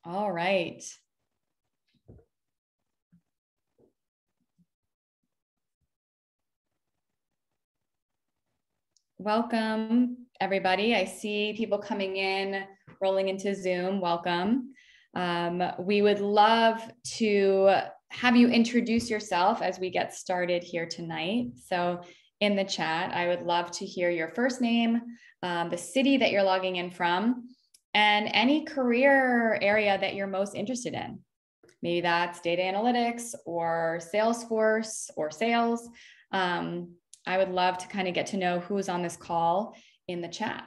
All right. Welcome, everybody. I see people coming in, rolling into Zoom. Welcome. We would love to have you introduce yourself as we get started here tonight. So in the chat, I would love to hear your first name, the city that you're logging in from, and any career area that you're most interested in. Maybe that's data analytics or Salesforce or sales. I would love to kind of get to know who's on this call in the chat.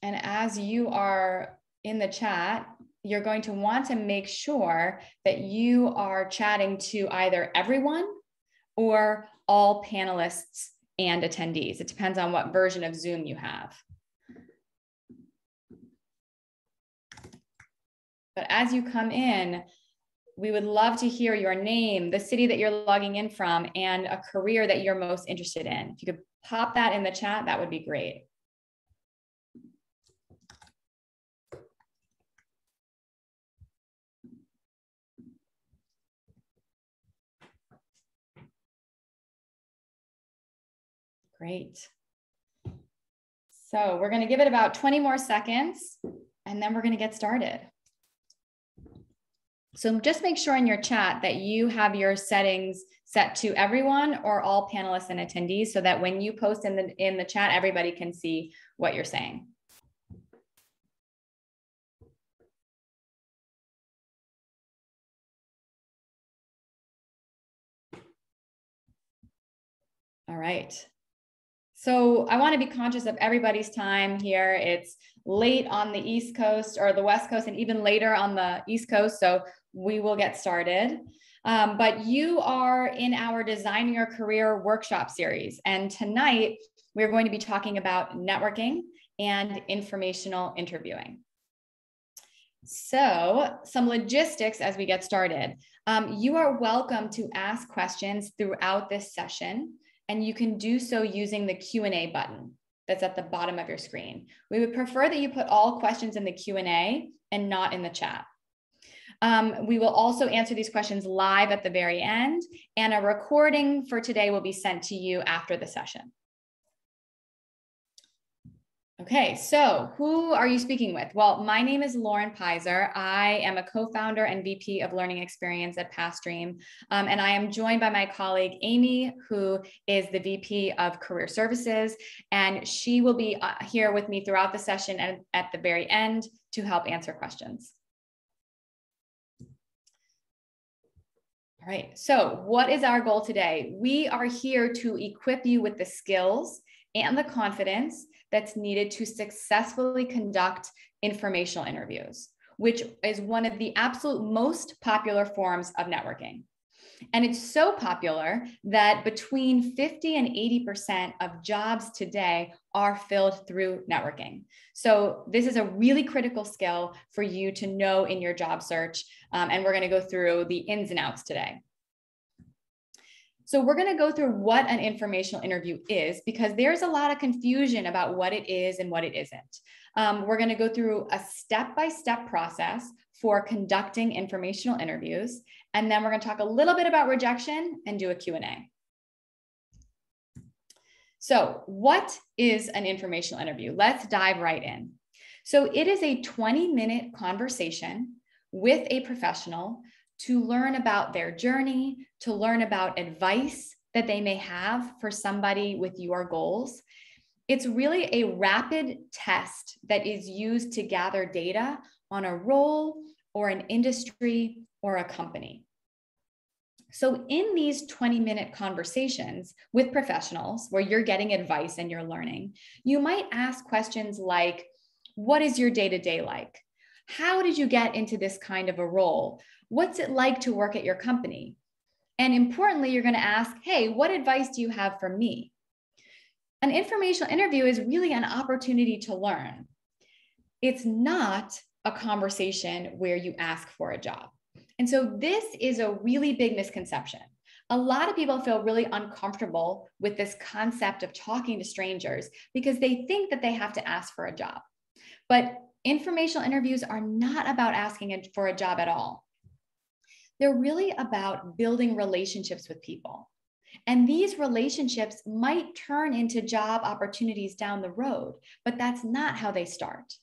And as you are in the chat, you're going to want to make sure that you are chatting to either everyone or all panelists and attendees. It depends on what version of Zoom you have. But as you come in, we would love to hear your name, the city that you're logging in from, and a career that you're most interested in. If you could pop that in the chat, that would be great. Great. So we're going to give it about 20 more seconds, and then we're going to get started. So just make sure in your chat that you have your settings set to everyone or all panelists and attendees so that when you post in the chat, everybody can see what you're saying. All right. So I want to be conscious of everybody's time here. It's late on the East Coast or the West Coast and even later on the East Coast. So we will get started. But you are in our Designing Your Career workshop series. And tonight we're going to be talking about networking and informational interviewing. So some logistics as we get started. You are welcome to ask questions throughout this session. And you can do so using the Q&A button that's at the bottom of your screen. We would prefer that you put all questions in the Q&A and not in the chat. We will also answer these questions live at the very end, and a recording for today will be sent to you after the session. Okay, so who are you speaking with? Well, my name is Lauren Pizer. I am a co-founder and VP of Learning Experience at PAStream, and I am joined by my colleague, Amy, who is the VP of Career Services, and she will be here with me throughout the session and at the very end to help answer questions. All right, so what is our goal today? We are here to equip you with the skills and the confidence that's needed to successfully conduct informational interviews, which is one of the absolute most popular forms of networking. And it's so popular that between 50 and 80% of jobs today are filled through networking. So this is a really critical skill for you to know in your job search. And we're going to go through the ins and outs today. So we're going to go through what an informational interview is, because there's a lot of confusion about what it is and what it isn't. We're going to go through a step-by-step process for conducting informational interviews. And then we're going to talk a little bit about rejection and do a Q&A. So what is an informational interview? Let's dive right in. So it is a 20-minute conversation with a professional to learn about their journey, to learn about advice that they may have for somebody with your goals. It's really a rapid test that is used to gather data on a role or an industry or a company. So in these 20-minute conversations with professionals where you're getting advice and you're learning, you might ask questions like, what is your day-to-day like? How did you get into this kind of a role? What's it like to work at your company? And importantly, you're going to ask, hey, what advice do you have for me? An informational interview is really an opportunity to learn. It's not a conversation where you ask for a job. And so this is a really big misconception. A lot of people feel really uncomfortable with this concept of talking to strangers because they think that they have to ask for a job. But informational interviews are not about asking for a job at all. They're really about building relationships with people. And these relationships might turn into job opportunities down the road, but that's not how they start.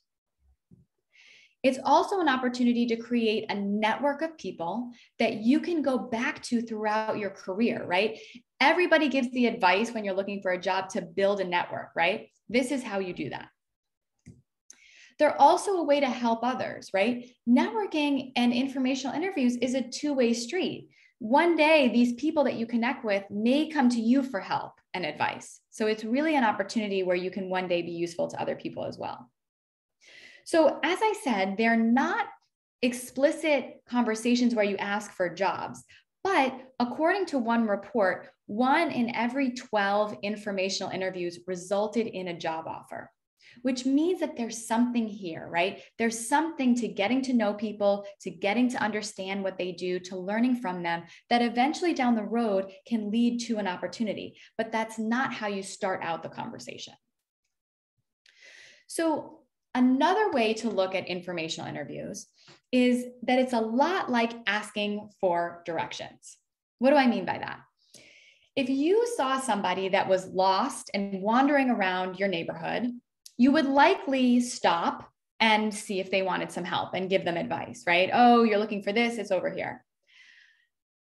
It's also an opportunity to create a network of people that you can go back to throughout your career, right? Everybody gives the advice when you're looking for a job to build a network, right? This is how you do that. They're also a way to help others, right? Networking and informational interviews is a two-way street. One day, these people that you connect with may come to you for help and advice. So it's really an opportunity where you can one day be useful to other people as well. So as I said, they're not explicit conversations where you ask for jobs, but according to one report, 1 in every 12 informational interviews resulted in a job offer, which means that there's something here, right? There's something to getting to know people, to getting to understand what they do, to learning from them that eventually down the road can lead to an opportunity, but that's not how you start out the conversation. So another way to look at informational interviews is that it's a lot like asking for directions. What do I mean by that? If you saw somebody that was lost and wandering around your neighborhood, you would likely stop and see if they wanted some help and give them advice, right? Oh, you're looking for this, it's over here.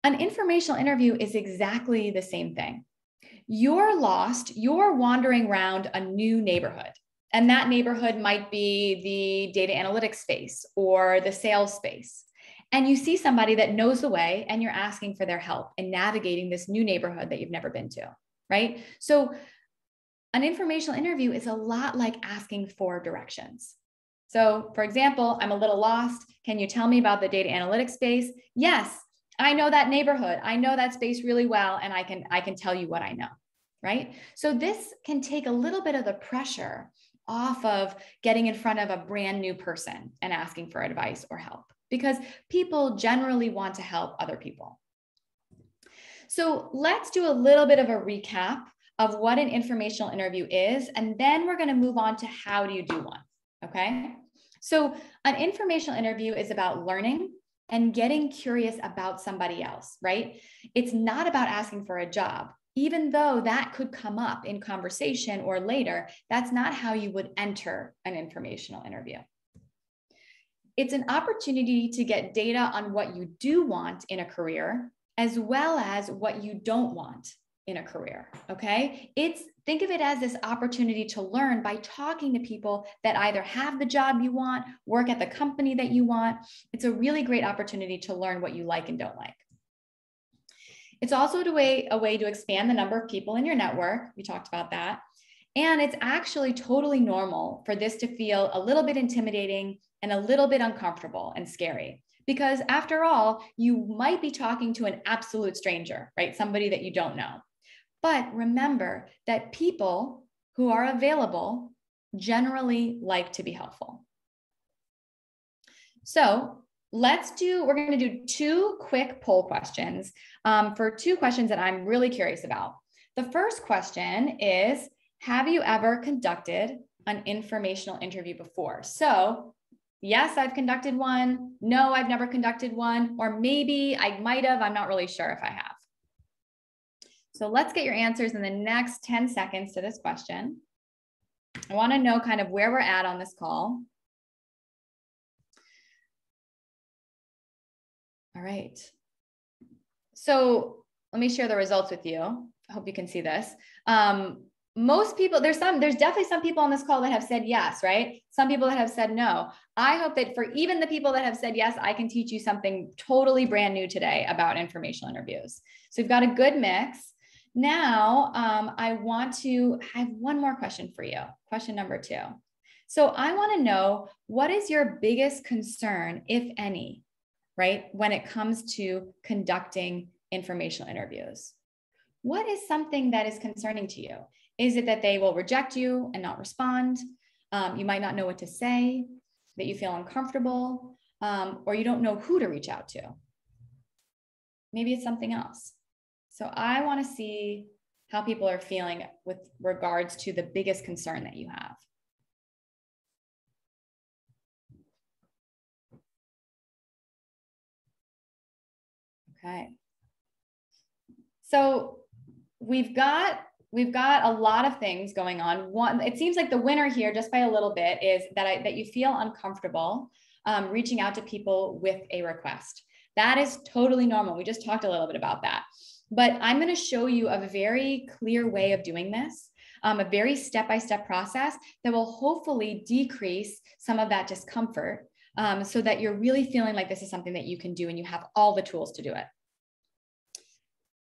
An informational interview is exactly the same thing. You're lost, you're wandering around a new neighborhood. And that neighborhood might be the data analytics space or the sales space. And you see somebody that knows the way and you're asking for their help in navigating this new neighborhood that you've never been to, right? So an informational interview is a lot like asking for directions. So for example, I'm a little lost. Can you tell me about the data analytics space? Yes, I know that neighborhood. I know that space really well. And I can tell you what I know, right? So this can take a little bit of the pressure off of getting in front of a brand new person and asking for advice or help, because people generally want to help other people. So let's do a little bit of a recap of what an informational interview is, and then we're going to move on to how do you do one, okay? So an informational interview is about learning and getting curious about somebody else, right? It's not about asking for a job. Even though that could come up in conversation or later, that's not how you would enter an informational interview. It's an opportunity to get data on what you do want in a career, as well as what you don't want in a career, okay? Think of it as this opportunity to learn by talking to people that either have the job you want, work at the company that you want. It's a really great opportunity to learn what you like and don't like. It's also a way to expand the number of people in your network. We talked about that. And it's actually totally normal for this to feel a little bit intimidating and a little bit uncomfortable and scary. Because after all, you might be talking to an absolute stranger, right? Somebody that you don't know. But remember that people who are available generally like to be helpful. So we're going to do 2 quick poll questions for 2 questions that I'm really curious about. The first question is, have you ever conducted an informational interview before? So yes, I've conducted one. No, I've never conducted one. Or maybe I might have. I'm not really sure if I have. So let's get your answers in the next 10 seconds to this question. I want to know kind of where we're at on this call. All right. So let me share the results with you. I hope you can see this. Most people, there's definitely some people on this call that have said yes, right? Some people that have said no. I hope that for even the people that have said yes, I can teach you something totally brand new today about informational interviews. So we've got a good mix. Now, I have one more question for you. Question number 2. So I want to know, what is your biggest concern, if any, right, when it comes to conducting informational interviews? What is something that is concerning to you? Is it that they will reject you and not respond? You might not know what to say, that you feel uncomfortable, or you don't know who to reach out to. Maybe it's something else. So I want to see how people are feeling with regards to the biggest concern that you have. Okay. So we've got a lot of things going on. One, it seems like the winner here, just by a little bit, is that you feel uncomfortable reaching out to people with a request. That is totally normal. We just talked a little bit about that. But I'm going to show you a very clear way of doing this, a very step-by-step process that will hopefully decrease some of that discomfort so that you're really feeling like this is something that you can do and you have all the tools to do it.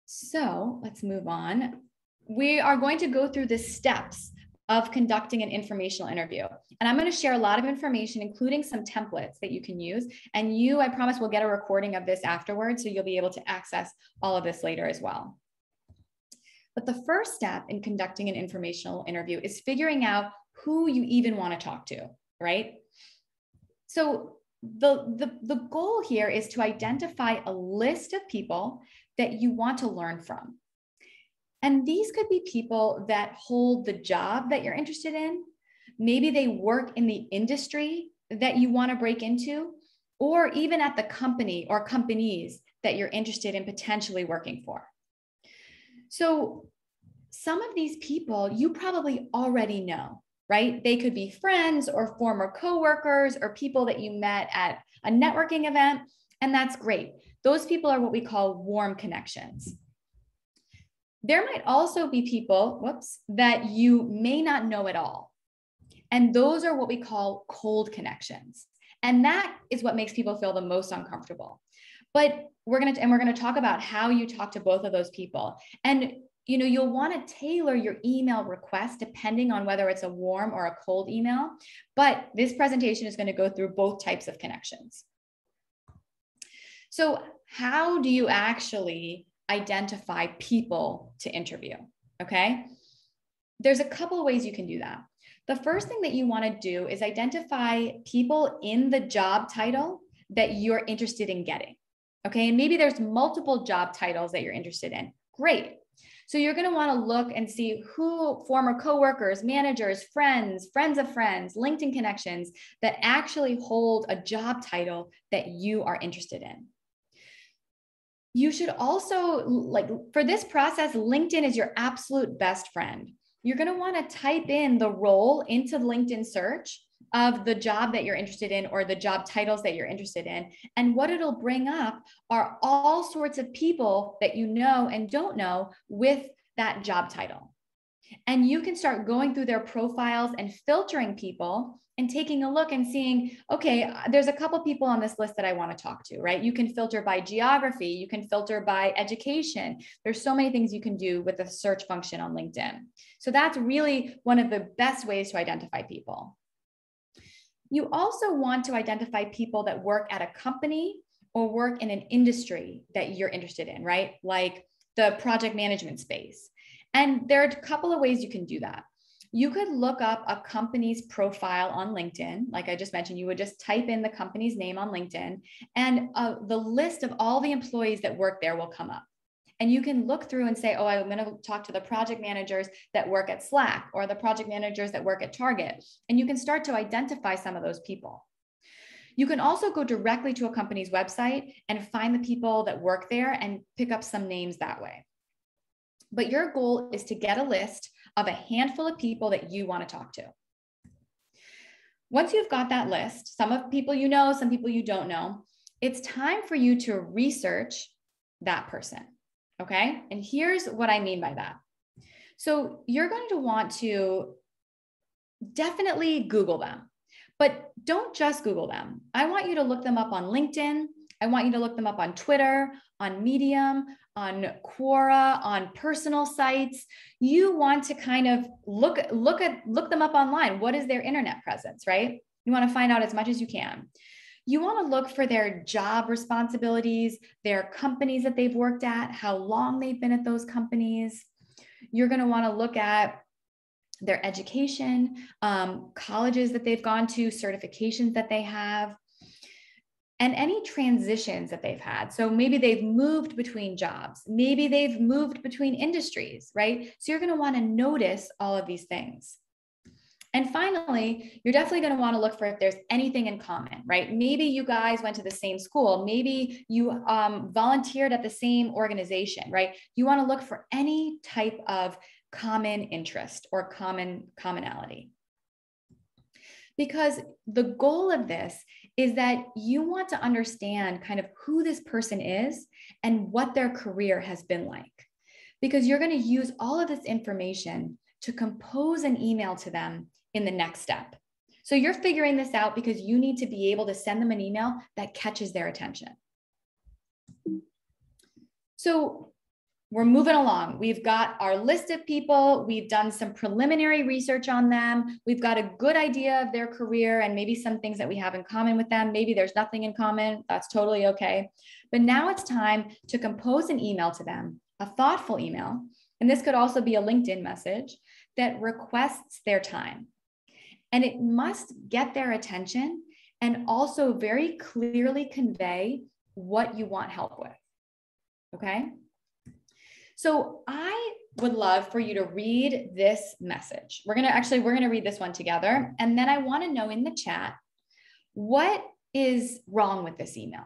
So let's move on. We are going to go through the steps of conducting an informational interview. And I'm going to share a lot of information, including some templates that you can use. And I promise, will get a recording of this afterwards, so you'll be able to access all of this later as well. But the first step in conducting an informational interview is figuring out who you even want to talk to, right? So the goal here is to identify a list of people that you want to learn from. And these could be people that hold the job that you're interested in. Maybe they work in the industry that you want to break into, or even at the company or companies that you're interested in potentially working for. So some of these people you probably already know, right? They could be friends or former coworkers or people that you met at a networking event, and that's great. Those people are what we call warm connections. There might also be people, that you may not know at all. And those are what we call cold connections. And that is what makes people feel the most uncomfortable. But we're going to talk about how you talk to both of those people. And you'll want to tailor your email request depending on whether it's a warm or a cold email. But this presentation is going to go through both types of connections. So how do you actually identify people to interview? Okay. There's a couple of ways you can do that. The first thing that you want to do is identify people in the job title that you're interested in getting. Okay. And maybe there's multiple job titles that you're interested in. Great. So you're going to want to look and see who former coworkers, managers, friends of friends, LinkedIn connections that actually hold a job title that you are interested in. You should also, for this process, LinkedIn is your absolute best friend. You're going to want to type in the role into the LinkedIn search of the job that you're interested in or the job titles that you're interested in. And what it'll bring up are all sorts of people that you know and don't know with that job title. And you can start going through their profiles and filtering people and taking a look and seeing, okay, there's a couple people on this list that I want to talk to, right? You can filter by geography, you can filter by education. There's so many things you can do with the search function on LinkedIn. So that's really one of the best ways to identify people. You also want to identify people that work at a company or work in an industry that you're interested in, right? Like the project management space. And there are a couple of ways you can do that. You could look up a company's profile on LinkedIn. Like I just mentioned, you would just type in the company's name on LinkedIn, and the list of all the employees that work there will come up. And you can look through and say, oh, I'm going to talk to the project managers that work at Slack or the project managers that work at Target. And you can start to identify some of those people. You can also go directly to a company's website and find the people that work there and pick up some names that way. But your goal is to get a list of a handful of people that you want to talk to. Once you've got that list, some of people you know, some people you don't know, it's time for you to research that person, okay? And here's what I mean by that. So you're going to want to definitely Google them, but don't just Google them. I want you to look them up on LinkedIn. I want you to look them up on Twitter, on Medium, on Quora, on personal sites. You want to kind of look them up online. What is their internet presence, right? You want to find out as much as you can. You want to look for their job responsibilities, their companies that they've worked at, how long they've been at those companies. You're going to want to look at their education, colleges that they've gone to, certifications that they have. and any transitions that they've had. So maybe they've moved between jobs, maybe they've moved between industries, right? So you're going to want to notice all of these things. And finally, you're definitely going to want to look for if there's anything in common, right? Maybe you guys went to the same school. Maybe you volunteered at the same organization, right? You want to look for any type of common interest or commonality. Because the goal of this is that you want to understand kind of who this person is and what their career has been like. Because you're going to use all of this information to compose an email to them in the next step. So you're figuring this out because you need to be able to send them an email that catches their attention. So we're moving along. We've got our list of people. We've done some preliminary research on them. We've got a good idea of their career and maybe some things that we have in common with them. Maybe there's nothing in common. That's totally okay. But now it's time to compose an email to them, a thoughtful email. And this could also be a LinkedIn message that requests their time. And it must get their attention and also very clearly convey what you want help with. Okay? So I would love for you to read this message. We're going to read this one together. And then I want to know in the chat, what is wrong with this email?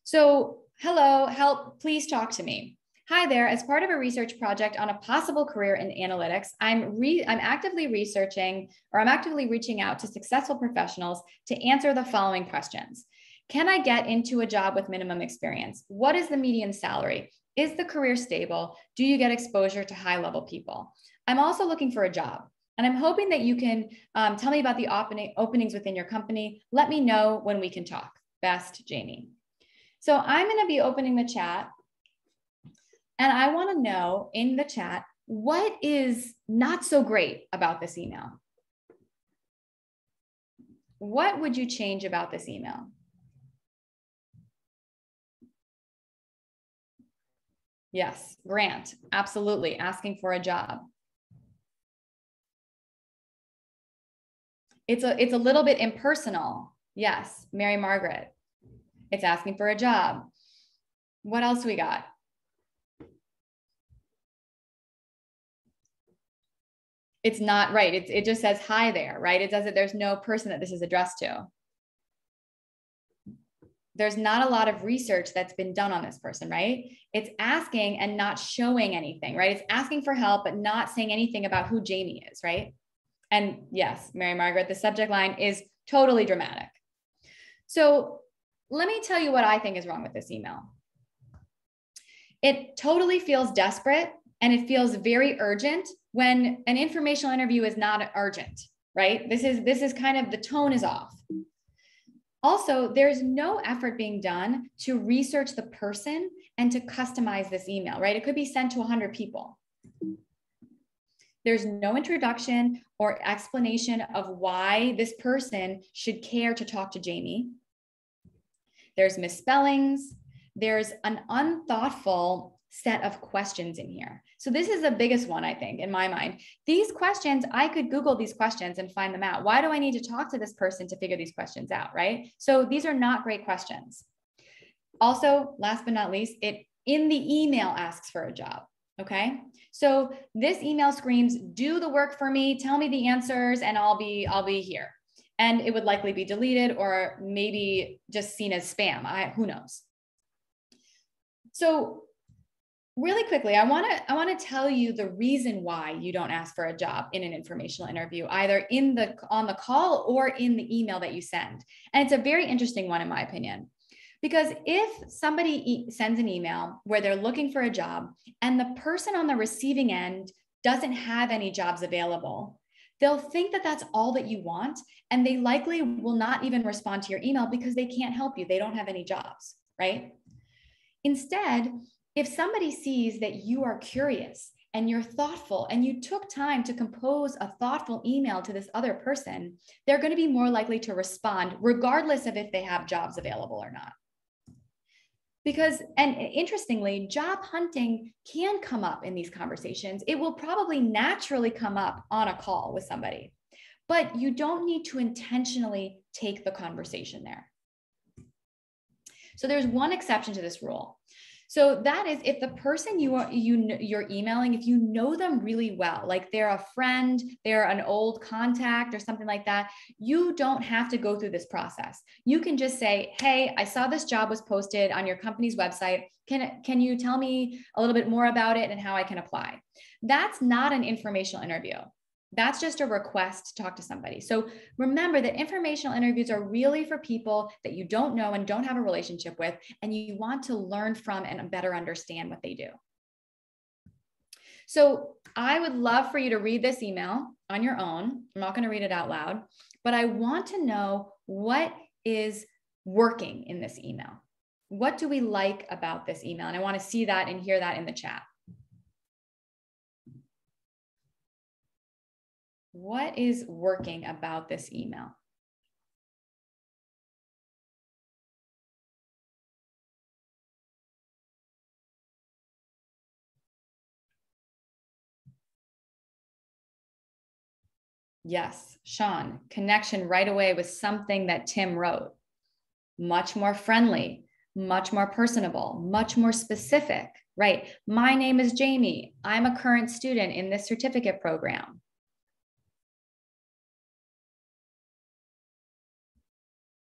So, hello, help, please talk to me. Hi there, as part of a research project on a possible career in analytics, I'm actively reaching out to successful professionals to answer the following questions. Can I get into a job with minimum experience? What is the median salary? Is the career stable? Do you get exposure to high-level people? I'm also looking for a job, and I'm hoping that you can tell me about the openings within your company. Let me know when we can talk. Best, Jamie. So I'm going to be opening the chat. And I want to know in the chat, what is not so great about this email? What would you change about this email? Yes, Grant, absolutely, asking for a job. It's a little bit impersonal. Yes, Mary Margaret, it's asking for a job. What else we got? It's not right. It just says hi there, right? It doesn't, there's no person that this is addressed to. There's not a lot of research that's been done on this person, right? It's asking and not showing anything, right? It's asking for help, but not saying anything about who Jamie is, right? And yes, Mary Margaret, the subject line is totally dramatic. So let me tell you what I think is wrong with this email. It totally feels desperate and it feels very urgent when an informational interview is not urgent, right? This is kind of, the tone is off. Also, there's no effort being done to research the person and to customize this email, right? It could be sent to 100 people. There's no introduction or explanation of why this person should care to talk to Jamie. There's misspellings. There's an unthoughtful set of questions in here. So this is the biggest one, I think, in my mind. These questions, I could Google these questions and find them out. Why do I need to talk to this person to figure these questions out, right? So these are not great questions. Also, last but not least, it in the email asks for a job, okay? So this email screams, do the work for me, tell me the answers, and I'll be here. And it would likely be deleted or maybe just seen as spam. Who knows? So really quickly, I want to tell you the reason why you don't ask for a job in an informational interview, either on the call or in the email that you send. And it's a very interesting one, in my opinion, because if somebody sends an email where they're looking for a job and the person on the receiving end doesn't have any jobs available, they'll think that that's all that you want, and they likely will not even respond to your email because they can't help you. They don't have any jobs, right? Instead, if somebody sees that you are curious and you're thoughtful and you took time to compose a thoughtful email to this other person, they're going to be more likely to respond regardless of if they have jobs available or not. Because, and interestingly, job hunting can come up in these conversations. It will probably naturally come up on a call with somebody, but you don't need to intentionally take the conversation there. So there's one exception to this rule. So that is if the person you're emailing, if you know them really well, like they're a friend, they're an old contact or something like that, you don't have to go through this process. You can just say, hey, I saw this job was posted on your company's website. Can you tell me a little bit more about it and how I can apply? That's not an informational interview. That's just a request to talk to somebody. So remember that informational interviews are really for people that you don't know and don't have a relationship with, and you want to learn from and better understand what they do. So I would love for you to read this email on your own. I'm not going to read it out loud, but I want to know what is working in this email. What do we like about this email? And I want to see that and hear that in the chat. What is working about this email? Yes, Sean, connection right away with something that Tim wrote. Much more friendly, much more personable, much more specific, right? My name is Jamie. I'm a current student in this certificate program.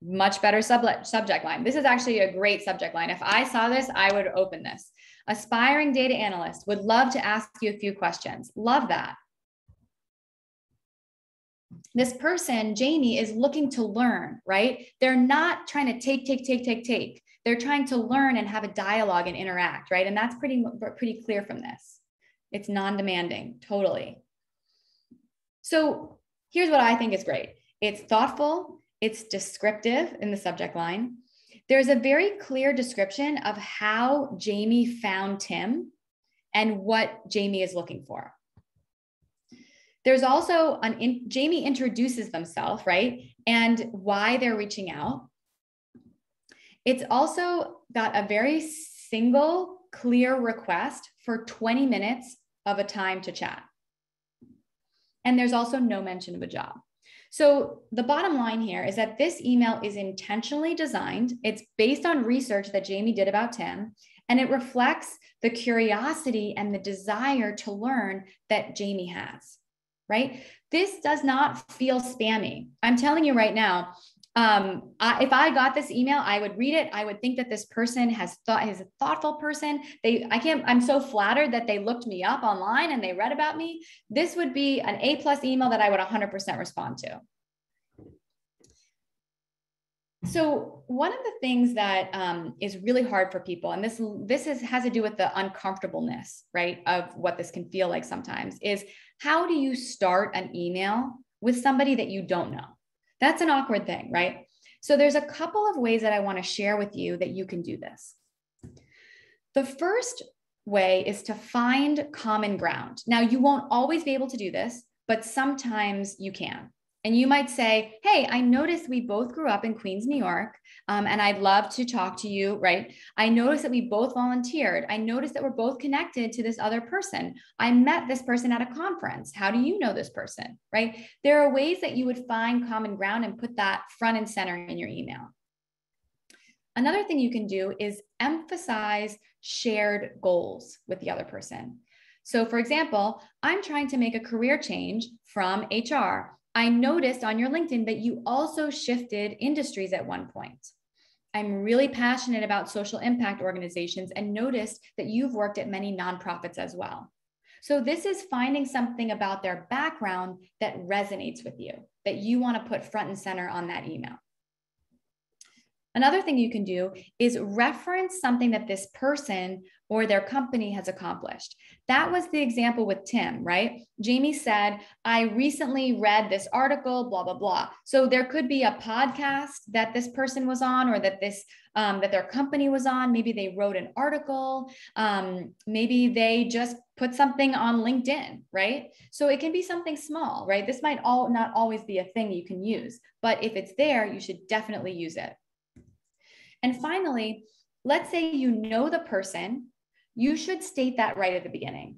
Much better subject line. This is actually a great subject line. If I saw this, I would open this. Aspiring data analyst, would love to ask you a few questions. Love that. This person, Jamie, is looking to learn, right? They're not trying to take. They're trying to learn and have a dialogue and interact, right? And that's pretty clear from this. It's non-demanding, totally. So here's what I think is great. It's thoughtful. It's descriptive in the subject line. There's a very clear description of how Jamie found Tim and what Jamie is looking for. There's also Jamie introduces themselves, right? And why they're reaching out. It's also got a very single, clear request for 20 minutes of a time to chat. And there's also no mention of a job. So the bottom line here is that this email is intentionally designed. It's based on research that Jamie did about Tim, and it reflects the curiosity and the desire to learn that Jamie has, right? This does not feel spammy. I'm telling you right now, if I got this email, I would read it. I would think that this person is a thoughtful person. I'm so flattered that they looked me up online and they read about me. This would be an A+ email that I would 100% respond to. So one of the things that is really hard for people, and this has to do with the uncomfortableness, right, of what this can feel like sometimes, is how do you start an email with somebody that you don't know? That's an awkward thing, right? So there's a couple of ways that I want to share with you that you can do this. The first way is to find common ground. Now, you won't always be able to do this, but sometimes you can. And you might say, hey, I noticed we both grew up in Queens, New York, and I'd love to talk to you, right? I noticed that we both volunteered. I noticed that we're both connected to this other person. I met this person at a conference. How do you know this person, right? There are ways that you would find common ground and put that front and center in your email. Another thing you can do is emphasize shared goals with the other person. So for example, I'm trying to make a career change from HR. I noticed on your LinkedIn that you also shifted industries at one point. I'm really passionate about social impact organizations and noticed that you've worked at many nonprofits as well. So this is finding something about their background that resonates with you, that you want to put front and center on that email. Another thing you can do is reference something that this person or their company has accomplished. That was the example with Tim, right? Jamie said, I recently read this article, blah, blah, blah. So there could be a podcast that this person was on, or that their company was on. Maybe they wrote an article. Maybe they just put something on LinkedIn, right? So it can be something small, right? This might not always be a thing you can use, but if it's there, you should definitely use it. And finally, let's say you know the person, you should state that right at the beginning.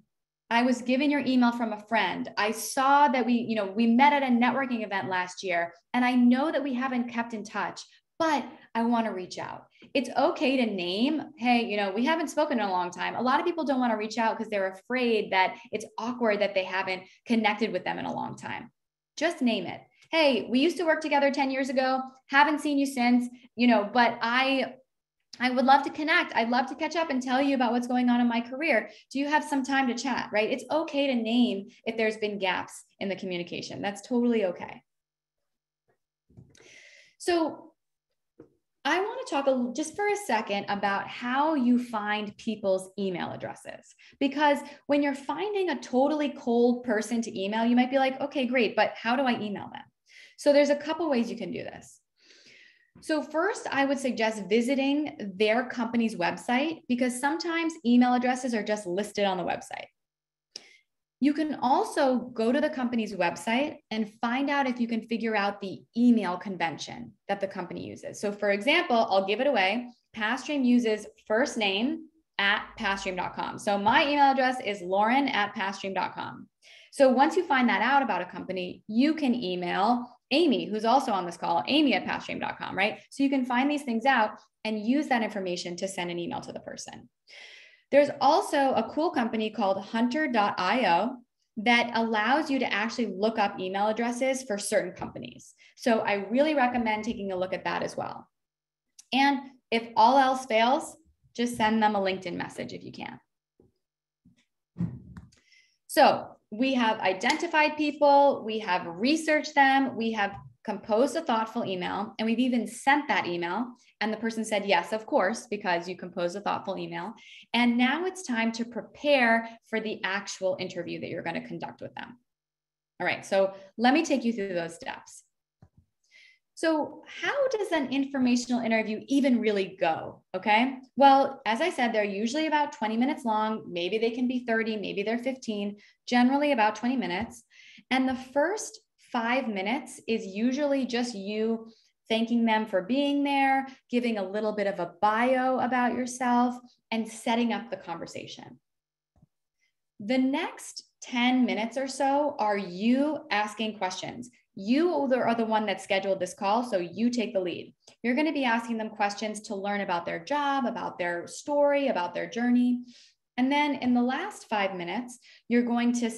I was given your email from a friend. I saw that we met at a networking event last year, and I know that we haven't kept in touch, but I want to reach out. It's okay to name, hey, we haven't spoken in a long time. A lot of people don't want to reach out because they're afraid that it's awkward that they haven't connected with them in a long time. Just name it. Hey, we used to work together 10 years ago. Haven't seen you since, but I would love to connect. I'd love to catch up and tell you about what's going on in my career. Do you have some time to chat, right? It's okay to name if there's been gaps in the communication. That's totally okay. So I want to talk just for a second about how you find people's email addresses, because when you're finding a totally cold person to email, you might be like, okay, great, but how do I email them? So there's a couple ways you can do this. So first, I would suggest visiting their company's website, because sometimes email addresses are just listed on the website. You can also go to the company's website and find out if you can figure out the email convention that the company uses. So for example, I'll give it away. Pathstream uses first name at pathstream.com. So my email address is lauren@pathstream.com. So once you find that out about a company, you can email Amy, who's also on this call, amy@pathstream.com, right? So you can find these things out and use that information to send an email to the person. There's also a cool company called hunter.io that allows you to actually look up email addresses for certain companies. So I really recommend taking a look at that as well. And if all else fails, just send them a LinkedIn message if you can. So we have identified people, we have researched them, we have composed a thoughtful email, and we've even sent that email. And the person said, yes, of course, because you composed a thoughtful email. And now it's time to prepare for the actual interview that you're going to conduct with them. All right, so let me take you through those steps. So how does an informational interview even really go? Okay, well, as I said, they're usually about 20 minutes long. Maybe they can be 30, maybe they're 15, generally about 20 minutes. And the first 5 minutes is usually just you thanking them for being there, giving a little bit of a bio about yourself, and setting up the conversation. The next 10 minutes or so are you asking questions. You are the one that scheduled this call, so you take the lead. You're going to be asking them questions to learn about their job, about their story, about their journey. And then in the last 5 minutes, you're going to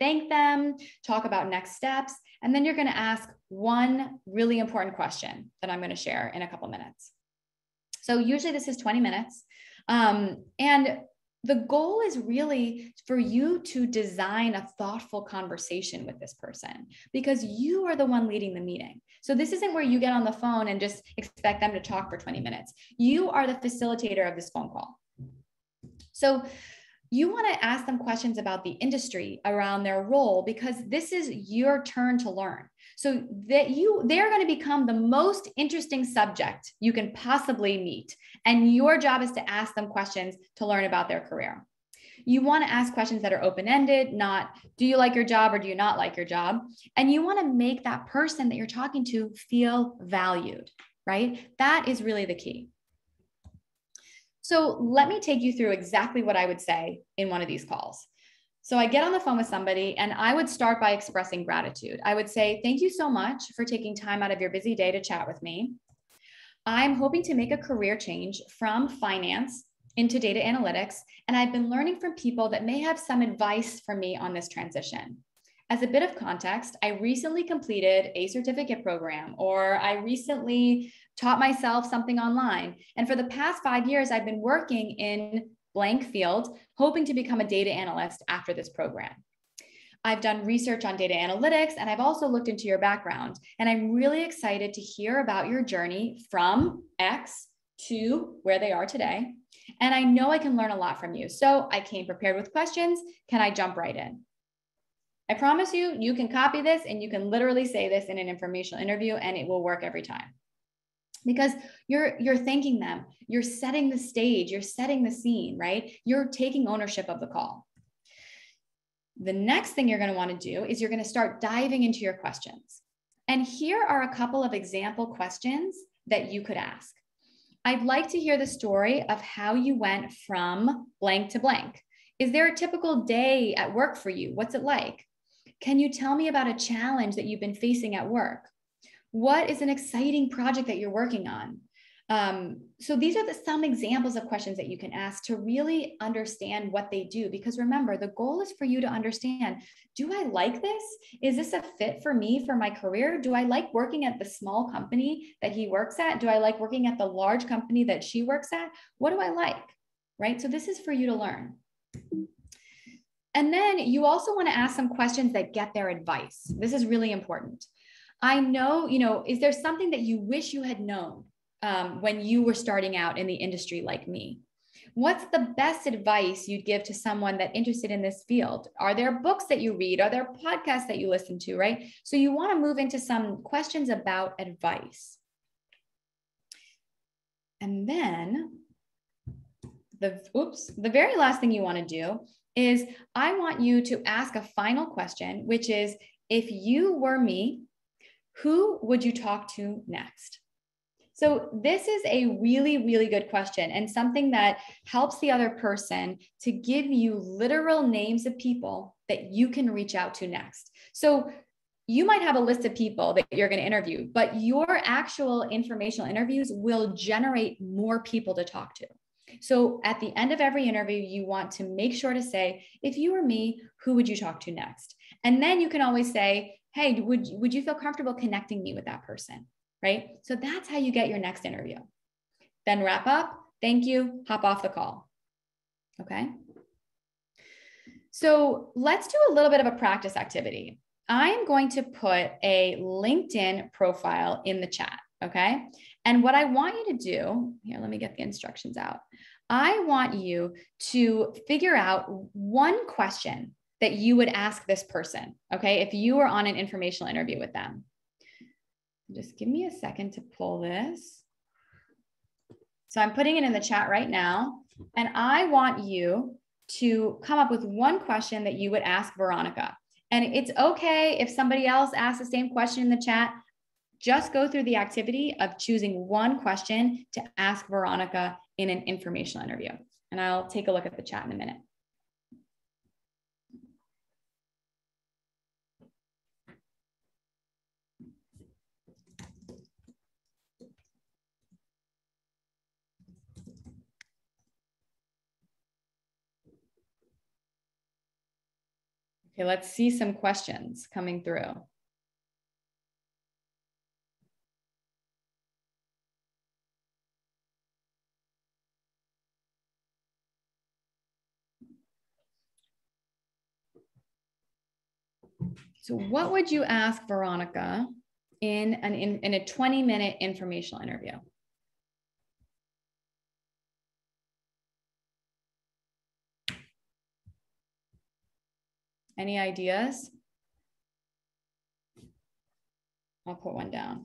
thank them, talk about next steps, and then you're going to ask one really important question that I'm going to share in a couple minutes. So usually this is 20 minutes. And the goal is really for you to design a thoughtful conversation with this person, because you are the one leading the meeting. So this isn't where you get on the phone and just expect them to talk for 20 minutes. You are the facilitator of this phone call. So you want to ask them questions about the industry, around their role, because this is your turn to learn. So that they're going to become the most interesting subject you can possibly meet. And your job is to ask them questions to learn about their career. You want to ask questions that are open-ended, not do you like your job or do you not like your job? And you want to make that person that you're talking to feel valued, right? That is really the key. So let me take you through exactly what I would say in one of these calls. So I get on the phone with somebody and I would start by expressing gratitude. I would say, thank you so much for taking time out of your busy day to chat with me. I'm hoping to make a career change from finance into data analytics, and I've been learning from people that may have some advice for me on this transition. As a bit of context, I recently completed a certificate program, or I recently taught myself something online. And for the past 5 years, I've been working in blank field, hoping to become a data analyst after this program. I've done research on data analytics, and I've also looked into your background. And I'm really excited to hear about your journey from X to where they are today. And I know I can learn a lot from you. So I came prepared with questions. Can I jump right in? I promise you, you can copy this and you can literally say this in an informational interview and it will work every time. Because you're thanking them, you're setting the stage, you're setting the scene, right? You're taking ownership of the call. The next thing you're going to want to do is you're going to start diving into your questions. And here are a couple of example questions that you could ask. I'd like to hear the story of how you went from blank to blank. Is there a typical day at work for you? What's it like? Can you tell me about a challenge that you've been facing at work? What is an exciting project that you're working on? So these are some examples of questions that you can ask to really understand what they do. Because remember, the goal is for you to understand, do I like this? Is this a fit for me, for my career? Do I like working at the small company that he works at? Do I like working at the large company that she works at? What do I like, right? So this is for you to learn. And then you also want to ask some questions that get their advice. This is really important. I know, is there something that you wish you had known when you were starting out in the industry like me? What's the best advice you'd give to someone that's interested in this field? Are there books that you read? Are there podcasts that you listen to, right? So you want to move into some questions about advice. And then the very last thing you want to do is I want you to ask a final question, which is, if you were me, who would you talk to next? So this is a really, really good question, and something that helps the other person to give you literal names of people that you can reach out to next. So you might have a list of people that you're going to interview, but your actual informational interviews will generate more people to talk to. So at the end of every interview, you want to make sure to say, if you were me, who would you talk to next? And then you can always say, hey, would you feel comfortable connecting me with that person? Right? So that's how you get your next interview. Then wrap up, thank you, hop off the call. Okay. So let's do a little bit of a practice activity. I am going to put a LinkedIn profile in the chat. Okay. And what I want you to do here, let me get the instructions out. I want you to figure out one question that you would ask this person. Okay. If you were on an informational interview with them. Just give me a second to pull this. So I'm putting it in the chat right now. And I want you to come up with one question that you would ask Veronica. And it's okay if somebody else asks the same question in the chat. Just go through the activity of choosing one question to ask Veronica in an informational interview. And I'll take a look at the chat in a minute. Okay, let's see some questions coming through. So what would you ask Veronica in a 20-minute informational interview? Any ideas? I'll put one down.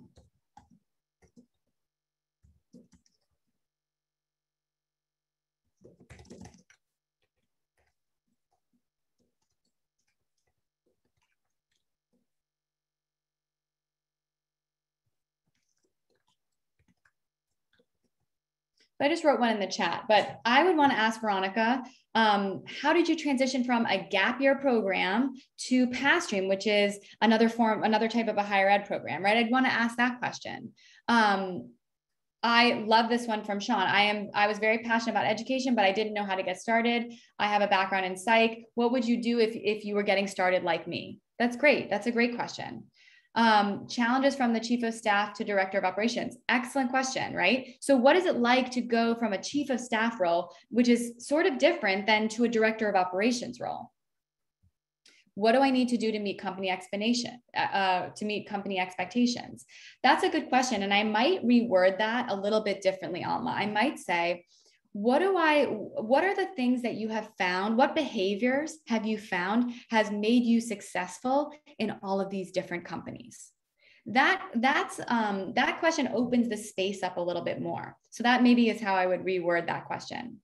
I just wrote one in the chat, but I would want to ask Veronica, how did you transition from a gap year program to PAStream, which is another type of a higher ed program, right? I'd want to ask that question. I love this one from Sean. I was very passionate about education, but I didn't know how to get started. I have a background in psych. What would you do if you were getting started like me? That's great. That's a great question. Challenges from the chief of staff to director of operations. Excellent question, right? So what is it like to go from a chief of staff role, which is sort of different than to a director of operations role? What do I need to do to meet company expectations? That's a good question. And I might reword that a little bit differently, Alma. I might say, what are the things that you have found? What behaviors have you found has made you successful in all of these different companies? That question opens the space up a little bit more. So that maybe is how I would reword that question.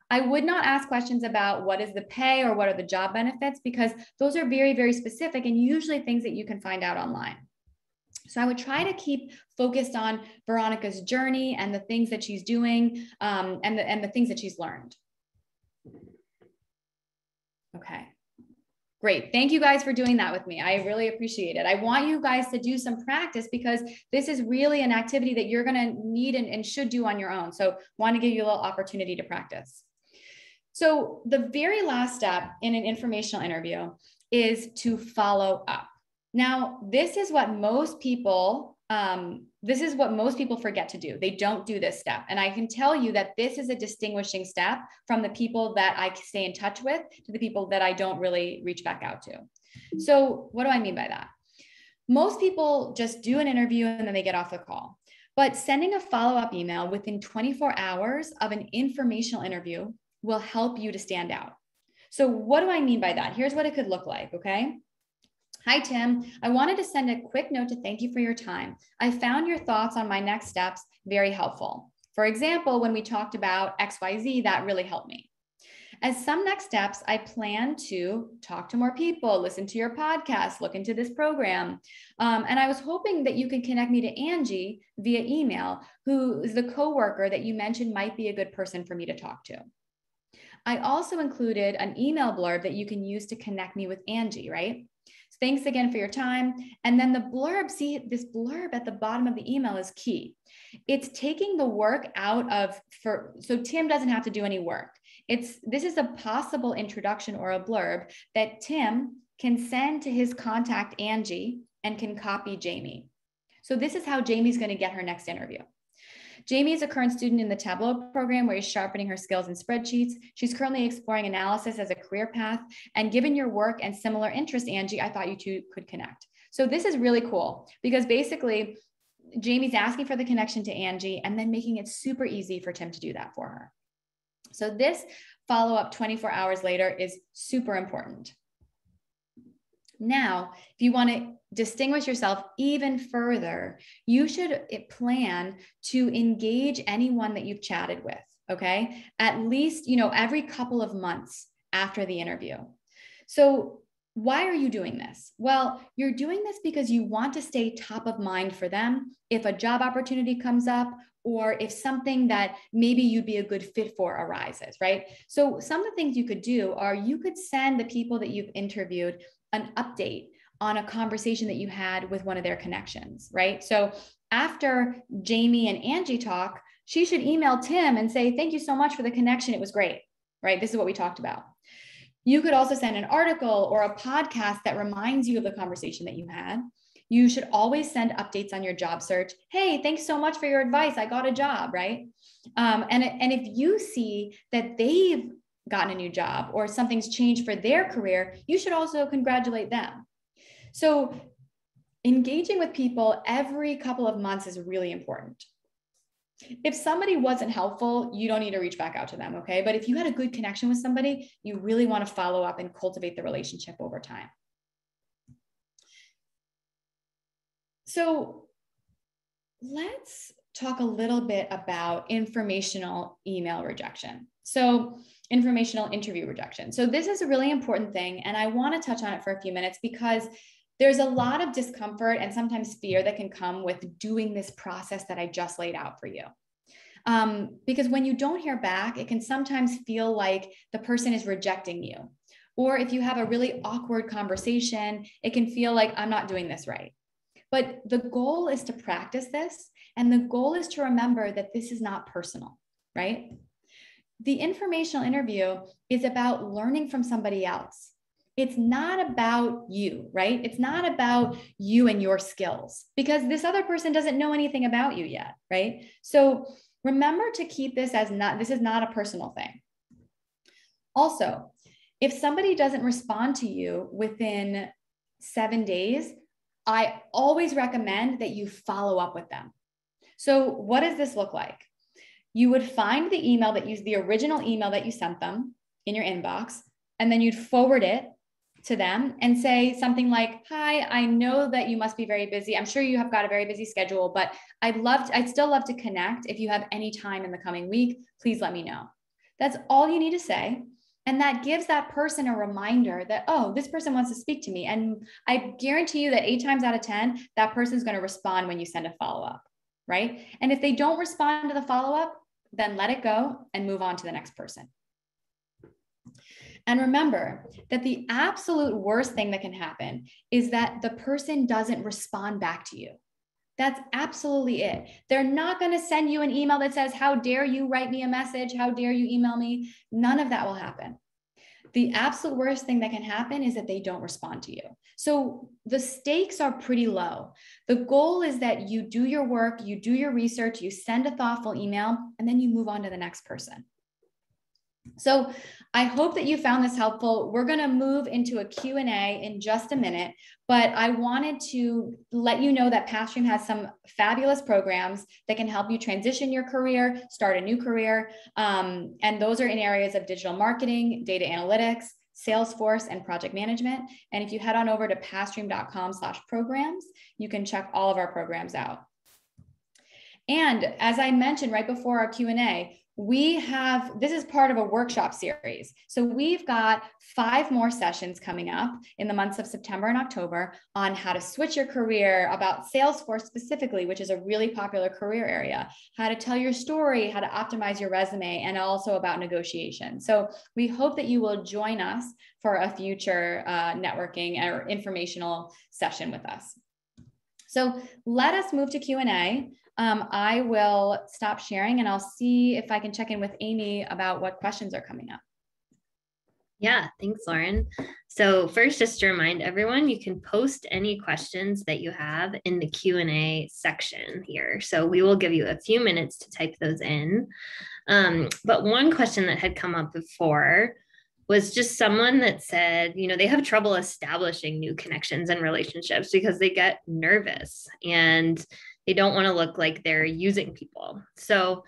I would not ask questions about what is the pay or what are the job benefits, because those are very, very specific and usually things that you can find out online. So I would try to keep focused on Veronica's journey and the things that she's doing and the things that she's learned. Okay. Great. Thank you guys for doing that with me. I really appreciate it. I want you guys to do some practice because this is really an activity that you're going to need and should do on your own. So want to give you a little opportunity to practice. So the very last step in an informational interview is to follow up. Now, this is what most people forget to do. They don't do this step. And I can tell you that this is a distinguishing step from the people that I stay in touch with to the people that I don't really reach back out to. So what do I mean by that? Most people just do an interview and then they get off the call. But sending a follow-up email within 24 hours of an informational interview will help you to stand out. So what do I mean by that? Here's what it could look like, okay? Hi, Tim. I wanted to send a quick note to thank you for your time. I found your thoughts on my next steps very helpful. For example, when we talked about XYZ, that really helped me. As some next steps, I plan to talk to more people, listen to your podcast, look into this program. And I was hoping that you could connect me to Angie via email, who is the coworker that you mentioned might be a good person for me to talk to. I also included an email blurb that you can use to connect me with Angie, right? Thanks again for your time. And then the blurb, see this blurb at the bottom of the email is key. It's taking the work out of, so Tim doesn't have to do any work. This is a possible introduction or a blurb that Tim can send to his contact, Angie, and can copy Jamie. So this is how Jamie's going to get her next interview. Jamie is a current student in the Tableau program where she's sharpening her skills in spreadsheets. She's currently exploring analysis as a career path. And given your work and similar interests, Angie, I thought you two could connect. So this is really cool because basically Jamie's asking for the connection to Angie and then making it super easy for Tim to do that for her. So this follow-up 24 hours later is super important. Now, if you want to distinguish yourself even further, you should plan to engage anyone that you've chatted with, okay? At least, every couple of months after the interview. So why are you doing this? Well, you're doing this because you want to stay top of mind for them if a job opportunity comes up or if something that maybe you'd be a good fit for arises, right? So some of the things you could do are you could send the people that you've interviewed an update on a conversation that you had with one of their connections, right? So after Jamie and Angie talk, she should email Tim and say, thank you so much for the connection. It was great, right? This is what we talked about. You could also send an article or a podcast that reminds you of the conversation that you had. You should always send updates on your job search. Hey, thanks so much for your advice. I got a job, right? And if you see that they've gotten a new job or something's changed for their career, you should also congratulate them. So engaging with people every couple of months is really important. If somebody wasn't helpful, you don't need to reach back out to them, okay? But if you had a good connection with somebody, you really want to follow up and cultivate the relationship over time. So let's talk a little bit about informational email rejection. So informational interview rejection. So this is a really important thing. And I want to touch on it for a few minutes because there's a lot of discomfort and sometimes fear that can come with doing this process that I just laid out for you. Because when you don't hear back, it can sometimes feel like the person is rejecting you. Or if you have a really awkward conversation, it can feel like I'm not doing this right. But the goal is to practice this. And the goal is to remember that this is not personal, right? The informational interview is about learning from somebody else. It's not about you, right? It's not about you and your skills because this other person doesn't know anything about you yet, right? So remember to keep this as this is not a personal thing. Also, if somebody doesn't respond to you within 7 days, I always recommend that you follow up with them. So what does this look like? You would find the original email that you sent them in your inbox, and then you'd forward it to them and say something like, hi, I know that you must be very busy. I'm sure you have got a very busy schedule, but I'd still love to connect. If you have any time in the coming week, please let me know. That's all you need to say. And that gives that person a reminder that, oh, this person wants to speak to me. And I guarantee you that 8 times out of 10, that person's going to respond when you send a follow-up, right? And if they don't respond to the follow-up, then let it go and move on to the next person. And remember that the absolute worst thing that can happen is that the person doesn't respond back to you. That's absolutely it. They're not going to send you an email that says, how dare you write me a message? How dare you email me? None of that will happen. The absolute worst thing that can happen is that they don't respond to you. So the stakes are pretty low. The goal is that you do your work, you do your research, you send a thoughtful email, and then you move on to the next person. So I hope that you found this helpful. We're going to move into a Q&A in just a minute, but I wanted to let you know that Pathstream has some fabulous programs that can help you transition your career, start a new career. And those are in areas of digital marketing, data analytics, Salesforce, and project management. And if you head on over to pathstream.com/programs, you can check all of our programs out. And as I mentioned right before our Q&A, this is part of a workshop series. So we've got 5 more sessions coming up in the months of September and October on how to switch your career, about Salesforce specifically, which is a really popular career area, how to tell your story, how to optimize your resume, and also about negotiation. So we hope that you will join us for a future networking or informational session with us. So let us move to Q&A. I will stop sharing and I'll see if I can check in with Amy about what questions are coming up. Yeah, thanks, Lauren. So first, just to remind everyone, you can post any questions that you have in the Q&A section here. So we will give you a few minutes to type those in. But one question that had come up before was just someone that said, they have trouble establishing new connections and relationships because they get nervous and they don't want to look like they're using people. So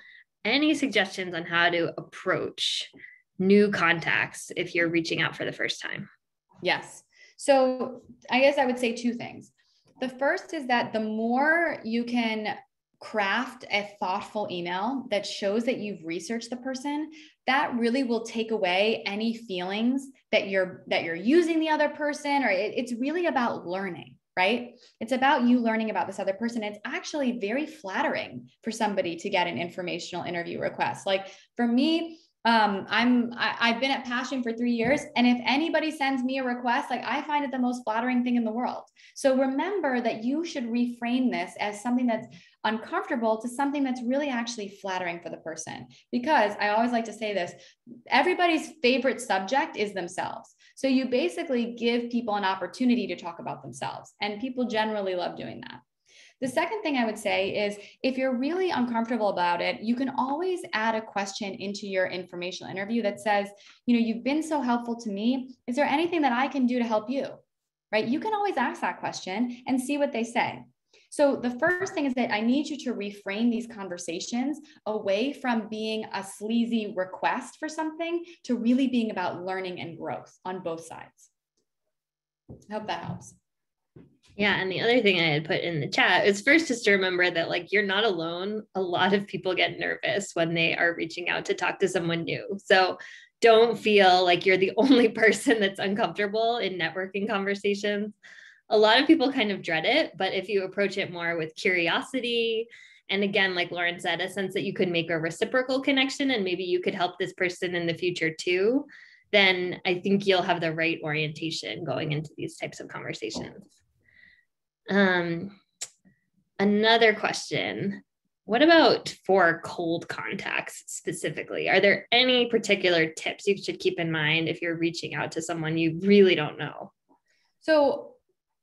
any suggestions on how to approach new contacts if you're reaching out for the first time? Yes. So I guess I would say 2 things. The first is that the more you can craft a thoughtful email that shows that you've researched the person, that really will take away any feelings that you're using the other person, or it's really about learning, right? It's about you learning about this other person. It's actually very flattering for somebody to get an informational interview request. Like for me, I've been at Pathstream for 3 years. And if anybody sends me a request, like I find it the most flattering thing in the world. So remember that you should reframe this as something that's uncomfortable to something that's really actually flattering for the person. Because I always like to say this, everybody's favorite subject is themselves. So you basically give people an opportunity to talk about themselves, and people generally love doing that. The second thing I would say is if you're really uncomfortable about it, you can always add a question into your informational interview that says, you've been so helpful to me. Is there anything that I can do to help you? Right? You can always ask that question and see what they say. So the first thing is that I need you to reframe these conversations away from being a sleazy request for something to really being about learning and growth on both sides. I hope that helps. Yeah. And the other thing I had put in the chat is first just to remember that you're not alone. A lot of people get nervous when they are reaching out to talk to someone new. So don't feel like you're the only person that's uncomfortable in networking conversations. A lot of people kind of dread it, but if you approach it more with curiosity, and again, like Lauren said, a sense that you could make a reciprocal connection and maybe you could help this person in the future too, then I think you'll have the right orientation going into these types of conversations. Another question, what about for cold contacts specifically? Are there any particular tips you should keep in mind if you're reaching out to someone you really don't know? So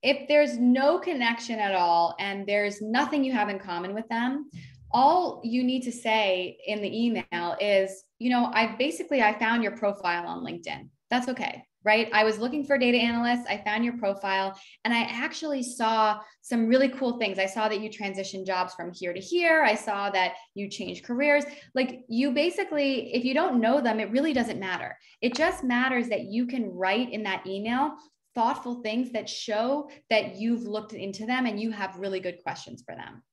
if there's no connection at all and there's nothing you have in common with them, all you need to say in the email is, I found your profile on LinkedIn. That's okay. Right? I was looking for data analysts. I found your profile and I actually saw some really cool things. I saw that you transitioned jobs from here to here. I saw that you changed careers. Like you basically, if you don't know them, it really doesn't matter. It just matters that you can write in that email thoughtful things that show that you've looked into them and you have really good questions for them.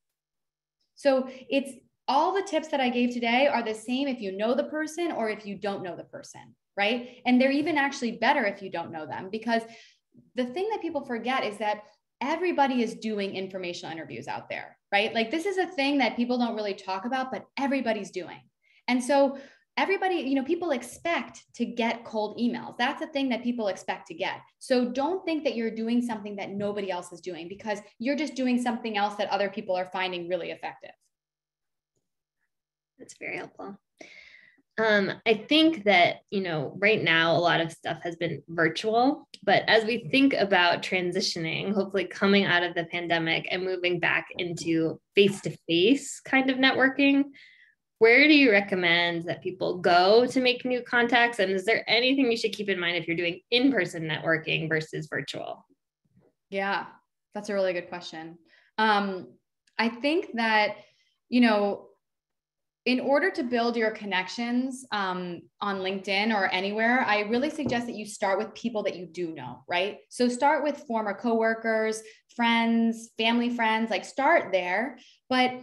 So it's all the tips that I gave today are the same if you know the person or if you don't know the person. Right? And they're even actually better if you don't know them, because the thing that people forget is that everybody is doing informational interviews out there, right? Like this is a thing that people don't really talk about, but everybody's doing. And so everybody, people expect to get cold emails. That's a thing that people expect to get. So don't think that you're doing something that nobody else is doing, because you're just doing something else that other people are finding really effective. That's very helpful. I think that, right now a lot of stuff has been virtual, but as we think about transitioning, hopefully coming out of the pandemic and moving back into face-to-face kind of networking, where do you recommend that people go to make new contacts? And is there anything you should keep in mind if you're doing in-person networking versus virtual? Yeah, that's a really good question. I think that, in order to build your connections on LinkedIn or anywhere, I really suggest that you start with people that you do know, right? So start with former coworkers, friends, family friends, like start there. But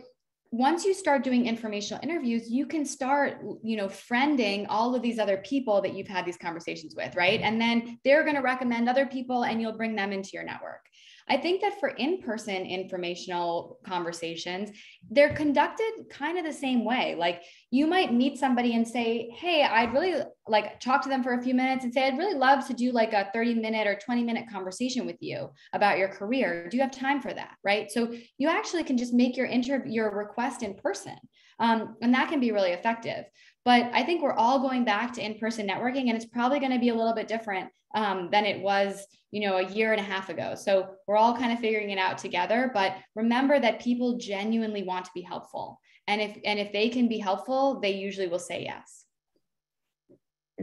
once you start doing informational interviews, you can start, friending all of these other people that you've had these conversations with, right? And then they're going to recommend other people and you'll bring them into your network. I think that for in-person informational conversations, they're conducted kind of the same way. Like you might meet somebody and say, hey, I'd really like talk to them for a few minutes and say, I'd really love to do like a 30-minute or 20-minute conversation with you about your career. Do you have time for that? Right. So you actually can just make your request in person. And that can be really effective. But I think we're all going back to in-person networking, and it's probably going to be a little bit different than it was, a year and a half ago. So we're all kind of figuring it out together. But remember that people genuinely want to be helpful. And if they can be helpful, they usually will say yes.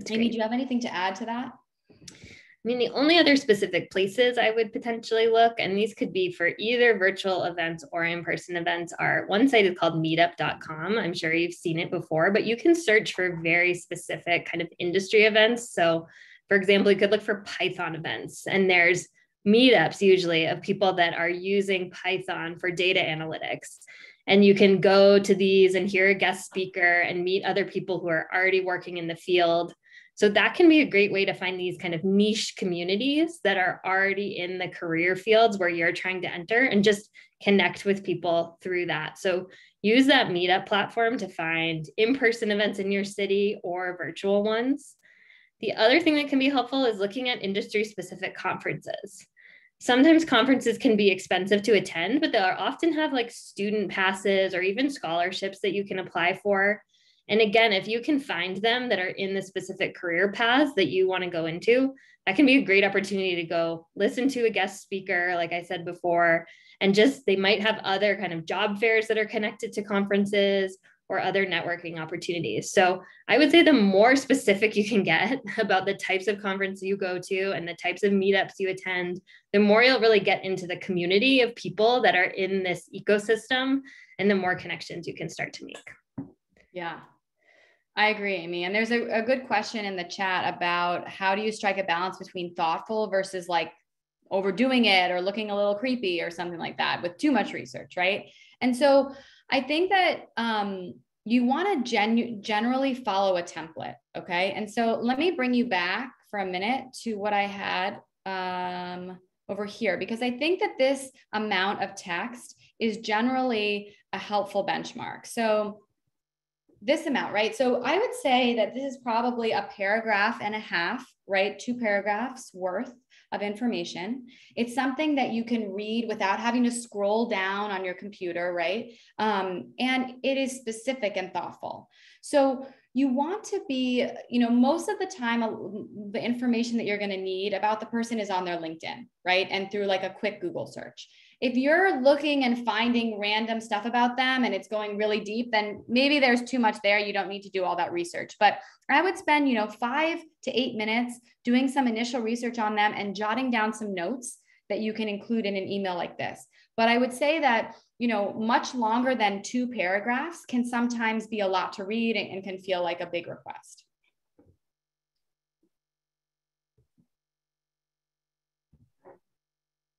Amy, do you have anything to add to that? I mean, the only other specific places I would potentially look, and these could be for either virtual events or in-person events, are one site is called meetup.com. I'm sure you've seen it before, but you can search for very specific kind of industry events. So for example, you could look for Python events, and there's meetups usually of people that are using Python for data analytics. And you can go to these and hear a guest speaker and meet other people who are already working in the field. So that can be a great way to find these kind of niche communities that are already in the career fields where you're trying to enter, and just connect with people through that. So use that meetup platform to find in-person events in your city or virtual ones. The other thing that can be helpful is looking at industry-specific conferences. Sometimes conferences can be expensive to attend, but they'll often have like student passes or even scholarships that you can apply for. And again, if you can find them that are in the specific career paths that you want to go into, that can be a great opportunity to go listen to a guest speaker, like I said before, and just they might have other kind of job fairs that are connected to conferences or other networking opportunities. So I would say the more specific you can get about the types of conferences you go to and the types of meetups you attend, the more you'll really get into the community of people that are in this ecosystem, and the more connections you can start to make. Yeah, I agree, Amy. And there's a good question in the chat about how do you strike a balance between thoughtful versus like overdoing it or looking a little creepy or something like that with too much research, right? And so I think that you want to generally follow a template, okay? And so let me bring you back for a minute to what I had over here, because I think that this amount of text is generally a helpful benchmark. So this amount, right? So I would say that this is probably a paragraph and a half, right? 2 paragraphs worth of information. It's something that you can read without having to scroll down on your computer, right? And it is specific and thoughtful. So you want to be, most of the time, the information that you're going to need about the person is on their LinkedIn, right? And through like a quick Google search. If you're looking and finding random stuff about them and it's going really deep, then maybe there's too much there. You don't need to do all that research. But I would spend, 5 to 8 minutes doing some initial research on them and jotting down some notes that you can include in an email like this. But I would say that, much longer than 2 paragraphs can sometimes be a lot to read and can feel like a big request.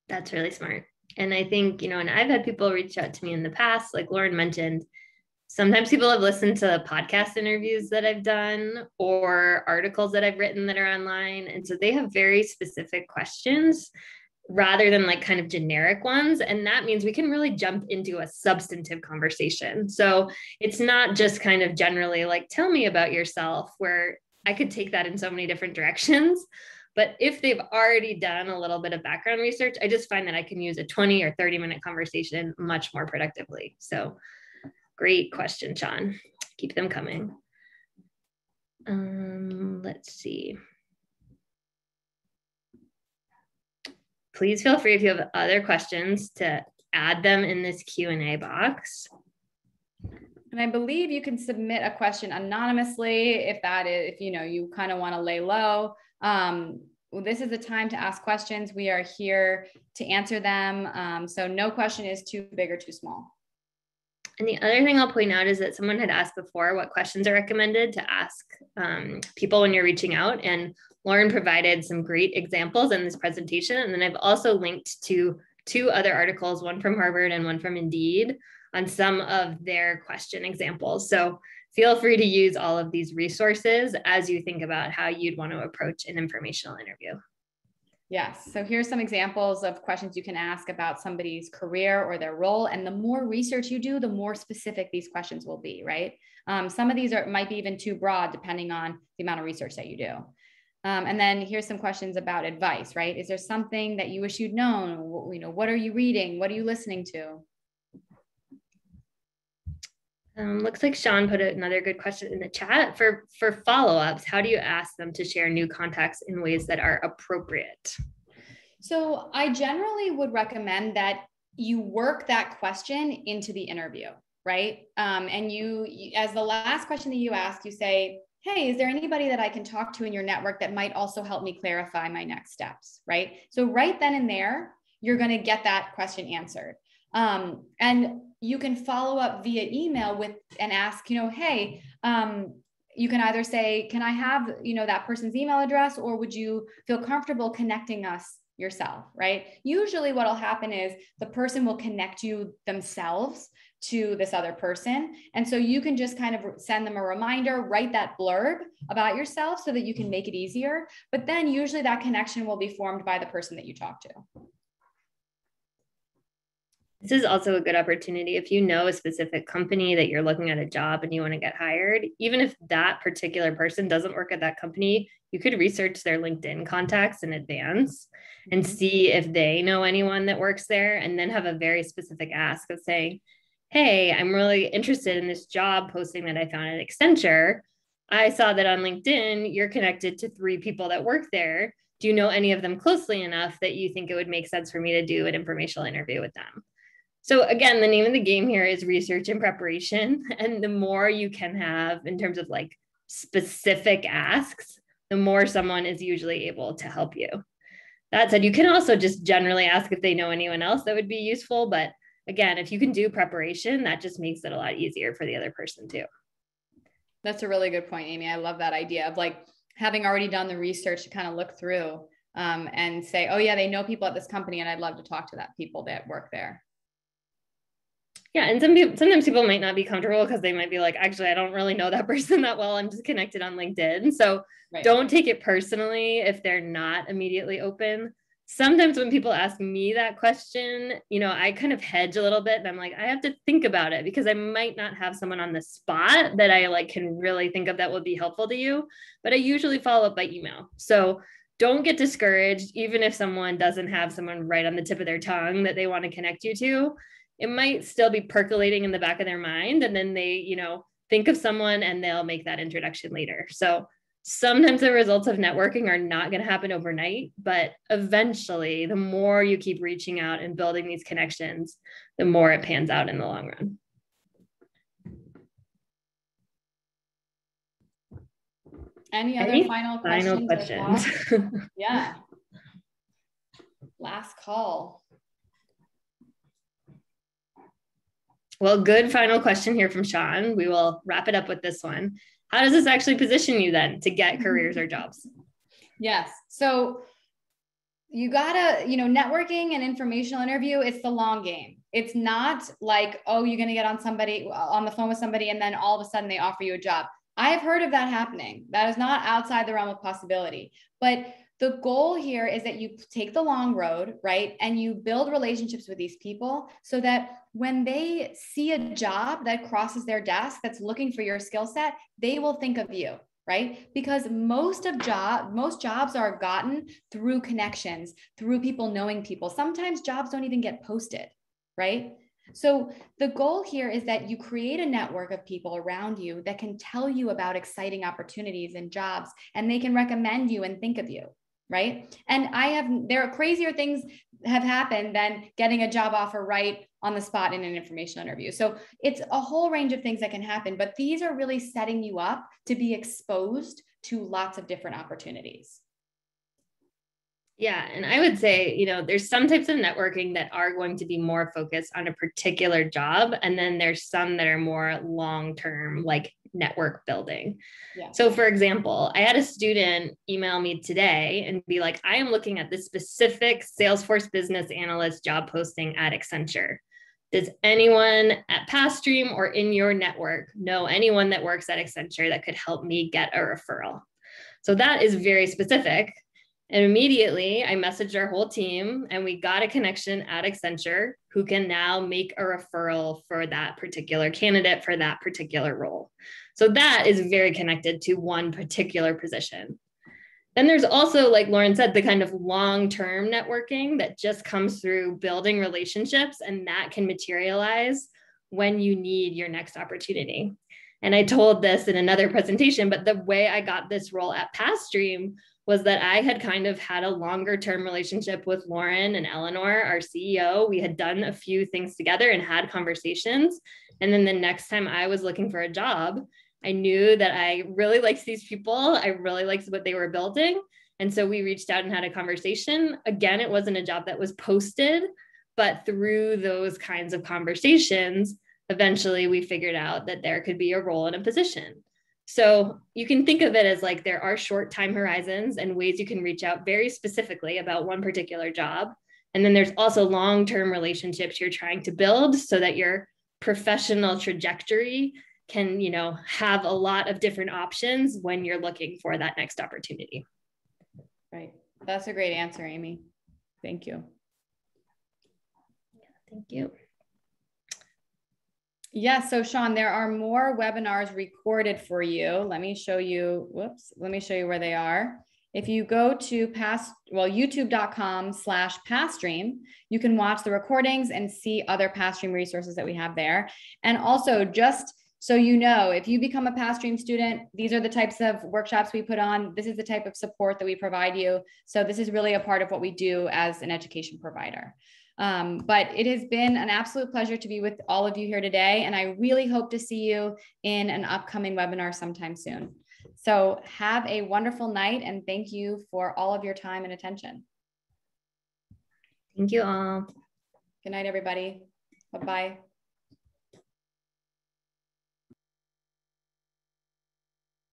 That's really smart. And I think, and I've had people reach out to me in the past, like Lauren mentioned, sometimes people have listened to podcast interviews that I've done or articles that I've written that are online. And so they have very specific questions rather than like kind of generic ones. And that means we can really jump into a substantive conversation. So it's not just kind of generally like, tell me about yourself, where I could take that in so many different directions. But if they've already done a little bit of background research, I just find that I can use a 20 or 30-minute conversation much more productively. So great question, Sean. Keep them coming. Let's see. Please feel free if you have other questions to add them in this Q&A box. And I believe you can submit a question anonymously if you kind of want to lay low. This is the time to ask questions. We are here to answer them. So no question is too big or too small. And the other thing I'll point out is that someone had asked before what questions are recommended to ask people when you're reaching out. And Lauren provided some great examples in this presentation. And then I've also linked to 2 other articles, one from Harvard and one from Indeed, on some of their question examples. So feel free to use all of these resources as you think about how you'd want to approach an informational interview. Yes. So here's some examples of questions you can ask about somebody's career or their role. And the more research you do, the more specific these questions will be, right? Some of these might be even too broad depending on the amount of research that you do. And then here's some questions about advice, right? Is there something that you wish you'd known? What are you reading? What are you listening to? Looks like Sean put another good question in the chat. For follow-ups, how do you ask them to share new contacts in ways that are appropriate? So I generally would recommend that you work that question into the interview, right? And you, as the last question that you ask, you say, hey, is there anybody that I can talk to in your network that might also help me clarify my next steps, right? So right then and there, you're going to get that question answered. And you can follow up via email and ask, hey, you can either say, can I have, that person's email address, or would you feel comfortable connecting us yourself, right? Usually what'll happen is the person will connect you themselves to this other person. And so you can just kind of send them a reminder, write that blurb about yourself so that you can make it easier. But then usually that connection will be formed by the person that you talk to. This is also a good opportunity if you know a specific company that you're looking at a job and you want to get hired, even if that particular person doesn't work at that company, you could research their LinkedIn contacts in advance and see if they know anyone that works there, and then have a very specific ask of saying, hey, I'm really interested in this job posting that I found at Accenture. I saw that on LinkedIn, you're connected to 3 people that work there. Do you know any of them closely enough that you think it would make sense for me to do an informational interview with them? So again, the name of the game here is research and preparation. And the more you can have in terms of like specific asks, the more someone is usually able to help you. That said, you can also just generally ask if they know anyone else that would be useful. But again, if you can do preparation, that just makes it a lot easier for the other person too. That's a really good point, Amy. I love that idea of like having already done the research to kind of look through and say, oh yeah, they know people at this company and I'd love to talk to that people that work there. Yeah. And sometimes people might not be comfortable because they might be like, actually, I don't really know that person that well. I'm just connected on LinkedIn. So Don't take it personally if they're not immediately open. Sometimes when people ask me that question, I kind of hedge a little bit and I'm like, I have to think about it because I might not have someone on the spot that I like can really think of that would be helpful to you. But I usually follow up by email. So don't get discouraged, even if someone doesn't have someone right on the tip of their tongue that they want to connect you to. It might still be percolating in the back of their mind. And then they, think of someone and they'll make that introduction later. So sometimes the results of networking are not going to happen overnight, but eventually the more you keep reaching out and building these connections, the more it pans out in the long run. Any other final questions? Yeah. Last call. Well, good final question here from Sean. We will wrap it up with this one. How does this actually position you then to get careers or jobs? Yes. So you gotta, networking and informational interview, it's the long game. It's not like, oh, you're going to get on the phone with somebody and then all of a sudden they offer you a job. I've heard of that happening. That is not outside the realm of possibility. But the goal here is that you take the long road, right? And you build relationships with these people so that when they see a job that crosses their desk that's looking for your skill set, they will think of you, right? Because most jobs are gotten through connections, through people knowing people. Sometimes jobs don't even get posted, right? So the goal here is that you create a network of people around you that can tell you about exciting opportunities and jobs, and they can recommend you and think of you, right? And there are crazier things have happened than getting a job offer right on the spot in an informational interview. So it's a whole range of things that can happen, but these are really setting you up to be exposed to lots of different opportunities. Yeah. And I would say, you know, there's some types of networking that are going to be more focused on a particular job. And then there's some that are more long-term, like network building. Yeah. So for example, I had a student email me today and be like, I am looking at this specific Salesforce business analyst job posting at Accenture. Does anyone at PAStream or in your network know anyone that works at Accenture that could help me get a referral? So that is very specific. And immediately I messaged our whole team and we got a connection at Accenture who can now make a referral for that particular candidate for that particular role. So that is very connected to one particular position. Then there's also, like Lauren said, the kind of long-term networking that just comes through building relationships, and that can materialize when you need your next opportunity. And I told this in another presentation, but the way I got this role at Pathstream was that I had kind of had a longer term relationship with Lauren and Eleanor, our CEO. We had done a few things together and had conversations. And then the next time I was looking for a job, I knew that I really liked these people. I really liked what they were building. And so we reached out and had a conversation. Again, it wasn't a job that was posted, but through those kinds of conversations, eventually we figured out that there could be a role in a position. So you can think of it as like there are short time horizons and ways you can reach out very specifically about one particular job. And then there's also long-term relationships you're trying to build so that your professional trajectory can, you know, have a lot of different options when you're looking for that next opportunity. Right. That's a great answer, Amy. Thank you. Yeah, thank you. Yeah, so Sean, there are more webinars recorded for you. Let me show you where they are. If you go to youtube.com/Pathstream, you can watch the recordings and see other Pathstream resources that we have there. And also, just so you know, if you become a Pathstream student, these are the types of workshops we put on. This is the type of support that we provide you. So this is really a part of what we do as an education provider. But it has been an absolute pleasure to be with all of you here today. And I really hope to see you in an upcoming webinar sometime soon. So have a wonderful night and thank you for all of your time and attention. Thank you all. Good night, everybody. Bye-bye.